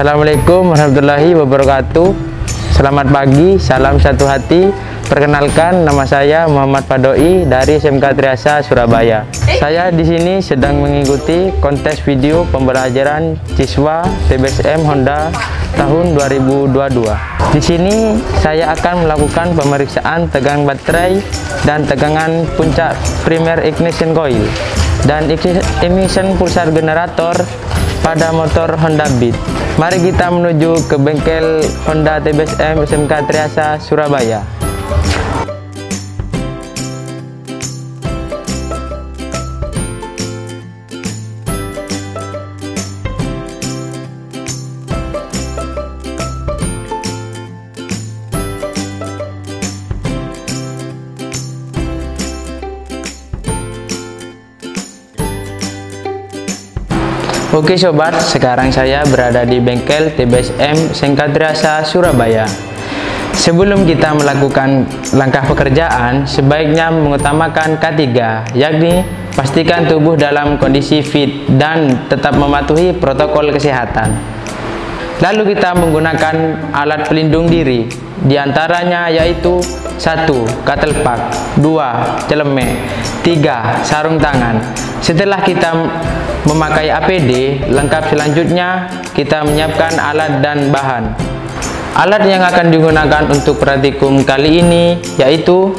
Assalamualaikum warahmatullahi wabarakatuh. Selamat pagi, salam satu hati. Perkenalkan, nama saya Muhammad Fadoi dari SMK Triasa Surabaya. Saya di sini sedang mengikuti kontes video pembelajaran siswa TBSM Honda tahun 2022. Di sini saya akan melakukan pemeriksaan tegangan baterai dan tegangan puncak primer ignition coil dan emission pulsar generator pada motor Honda Beat. Mari kita menuju ke bengkel Honda TBSM SMK Triasa Surabaya. Oke sobat, sekarang saya berada di bengkel TBSM SMK Triasa Surabaya. Sebelum kita melakukan langkah pekerjaan, sebaiknya mengutamakan K3, yakni pastikan tubuh dalam kondisi fit dan tetap mematuhi protokol kesehatan. Lalu kita menggunakan alat pelindung diri, diantaranya yaitu 1. Katelpak, 2. Celemek, 3. Sarung tangan. Setelah kita memakai APD lengkap, selanjutnya kita menyiapkan alat dan bahan. Alat yang akan digunakan untuk praktikum kali ini yaitu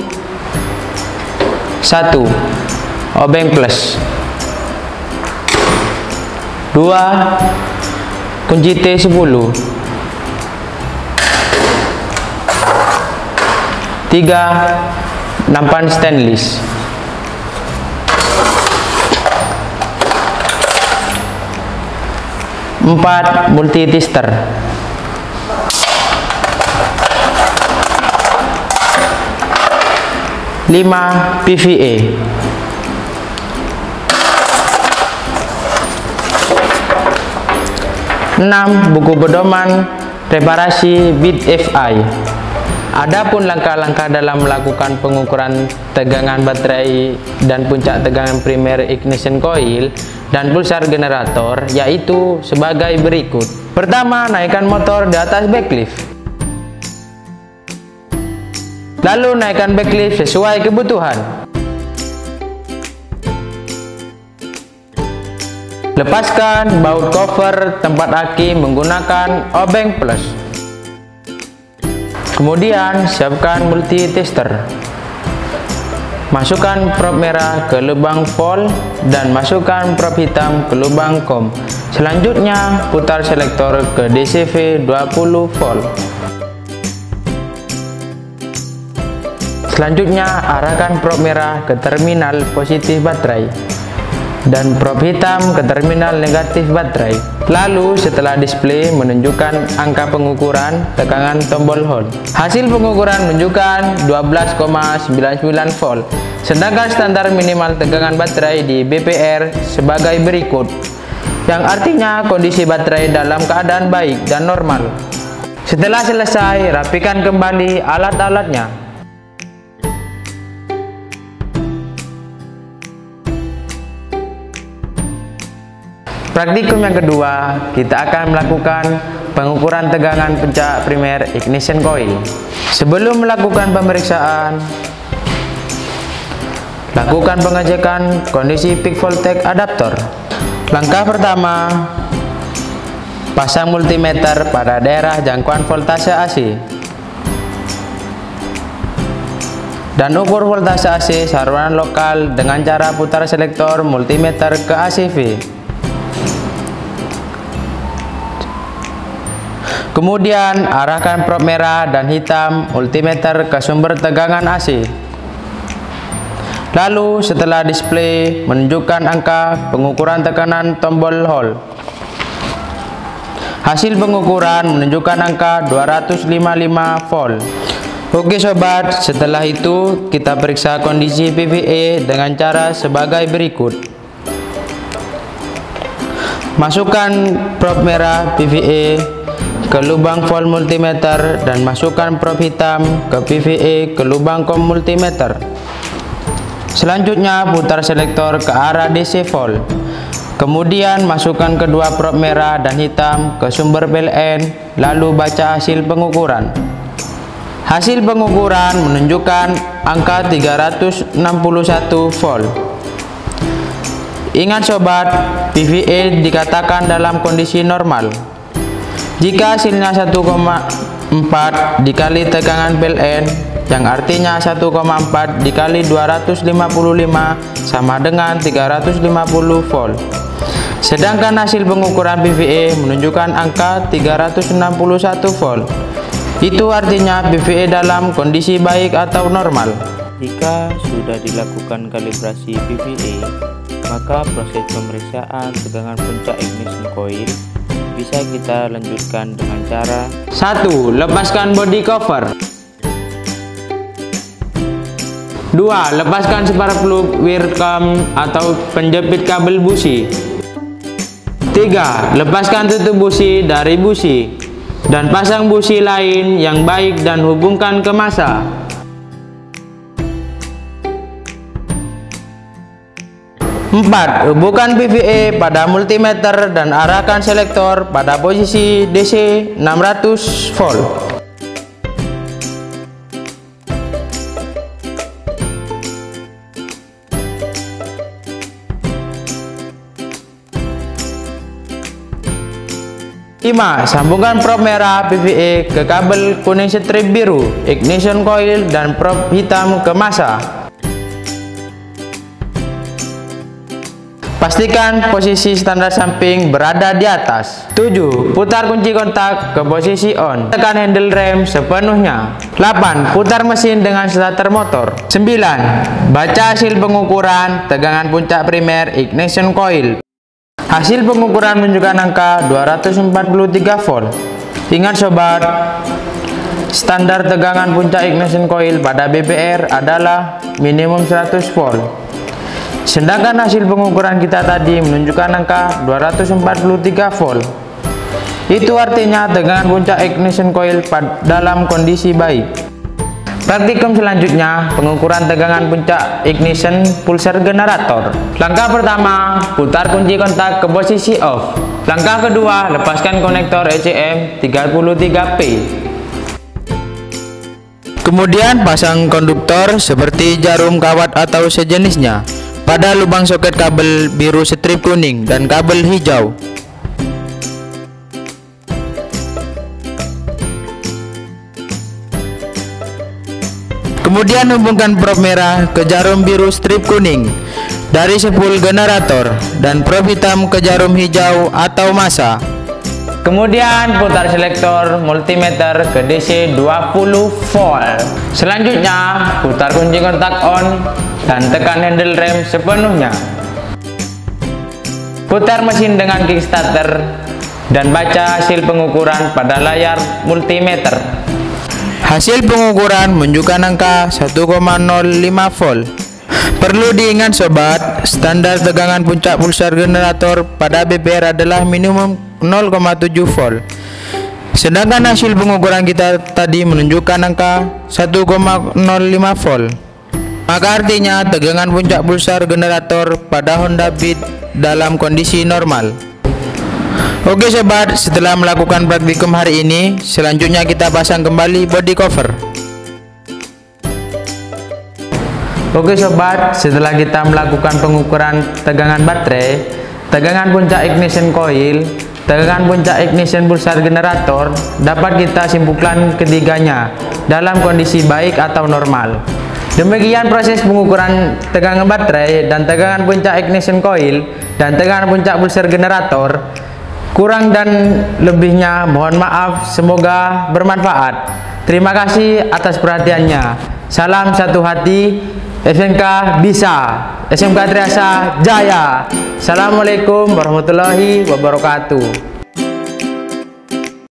1. Obeng plus, 2. Kunci T10, 3. Nampan stainless, 4. Multi tester, 5. PVA, 6. Buku pedoman reparasi Beat FI. Adapun langkah-langkah dalam melakukan pengukuran tegangan baterai dan puncak tegangan primer ignition coil dan pulsar generator yaitu sebagai berikut. Pertama, naikkan motor di atas backlift. Lalu naikkan backlift sesuai kebutuhan. Lepaskan baut cover tempat aki menggunakan obeng plus. Kemudian siapkan multi tester. Masukkan prop merah ke lubang volt dan masukkan prop hitam ke lubang COM. Selanjutnya putar selektor ke DCV 20 volt. Selanjutnya arahkan prop merah ke terminal positif baterai dan prop hitam ke terminal negatif baterai. Lalu setelah display menunjukkan angka pengukuran tegangan tombol hold. Hasil pengukuran menunjukkan 12,99 volt. Sedangkan standar minimal tegangan baterai di BPR sebagai berikut, yang artinya kondisi baterai dalam keadaan baik dan normal. Setelah selesai, rapikan kembali alat-alatnya. Praktikum yang kedua, kita akan melakukan pengukuran tegangan puncak primer ignition coil. Sebelum melakukan pemeriksaan, lakukan pengecekan kondisi peak voltage adaptor. Langkah pertama, pasang multimeter pada daerah jangkauan voltase AC dan ukur voltase AC saluran lokal dengan cara putar selektor multimeter ke ACV. Kemudian arahkan prop merah dan hitam multimeter ke sumber tegangan AC. Lalu setelah display menunjukkan angka pengukuran tekanan tombol hold. Hasil pengukuran menunjukkan angka 255 volt. Oke sobat, setelah itu kita periksa kondisi PVA dengan cara sebagai berikut. Masukkan prop merah PVA ke lubang volt multimeter dan masukkan prop hitam ke PVA ke lubang COM multimeter. Selanjutnya putar selektor ke arah DC volt. Kemudian masukkan kedua prop merah dan hitam ke sumber PLN, lalu baca hasil pengukuran. Hasil pengukuran menunjukkan angka 361 volt. Ingat sobat, PVA dikatakan dalam kondisi normal. Jika hasilnya 1,4 dikali tegangan PLN, yang artinya 1,4 dikali 255 sama dengan 350 volt. Sedangkan hasil pengukuran PVA menunjukkan angka 361 volt. Itu artinya PVA dalam kondisi baik atau normal. Jika sudah dilakukan kalibrasi PVA, maka proses pemeriksaan tegangan puncak ignition coil bisa kita lanjutkan dengan cara 1. Lepaskan body cover. 2. Lepaskan spark plug wire cam atau penjepit kabel busi. 3. Lepaskan tutup busi dari busi dan pasang busi lain yang baik dan hubungkan ke massa. 4. Hubungkan PVA pada multimeter dan arahkan selektor pada posisi DC 600 volt. 5. Sambungkan prop merah PVA ke kabel kuning strip biru ignition coil dan prop hitam ke massa. Pastikan posisi standar samping berada di atas. 7. Putar kunci kontak ke posisi on. Tekan handle rem sepenuhnya. 8. Putar mesin dengan starter motor. 9. Baca hasil pengukuran tegangan puncak primer ignition coil. Hasil pengukuran menunjukkan angka 243 volt. Ingat sobat, standar tegangan puncak ignition coil pada BPR adalah minimum 100 volt. Sedangkan hasil pengukuran kita tadi menunjukkan angka 243 volt. Itu artinya tegangan puncak ignition coil dalam kondisi baik. Praktikum selanjutnya, pengukuran tegangan puncak ignition pulsar generator. Langkah pertama, putar kunci kontak ke posisi off. Langkah kedua, lepaskan konektor ECM 33P. Kemudian pasang konduktor seperti jarum kawat atau sejenisnya pada lubang soket kabel biru strip kuning dan kabel hijau. Kemudian hubungkan prop merah ke jarum biru strip kuning dari spool generator dan prop hitam ke jarum hijau atau massa. Kemudian putar selektor multimeter ke DC 20 volt. Selanjutnya putar kunci kontak on dan tekan handle rem sepenuhnya. Putar mesin dengan kickstarter dan baca hasil pengukuran pada layar multimeter. Hasil pengukuran menunjukkan angka 1,05 volt. Perlu diingat sobat, standar tegangan puncak pulsar generator pada BPR adalah minimum 0,7 volt. Sedangkan hasil pengukuran kita tadi menunjukkan angka 1,05 volt. Maka artinya tegangan puncak pulsar generator pada Honda Beat dalam kondisi normal. Oke sobat, setelah melakukan praktikum hari ini, selanjutnya kita pasang kembali body cover. Oke sobat, setelah kita melakukan pengukuran tegangan baterai, tegangan puncak ignition coil, tegangan puncak ignition pulsar generator, dapat kita simpulkan ketiganya dalam kondisi baik atau normal. Demikian proses pengukuran tegangan baterai dan tegangan puncak ignition coil dan tegangan puncak pulsar generator. Kurang dan lebihnya mohon maaf, semoga bermanfaat. Terima kasih atas perhatiannya. Salam satu hati, SMK bisa, SMK Triasa Jaya. Assalamualaikum warahmatullahi wabarakatuh.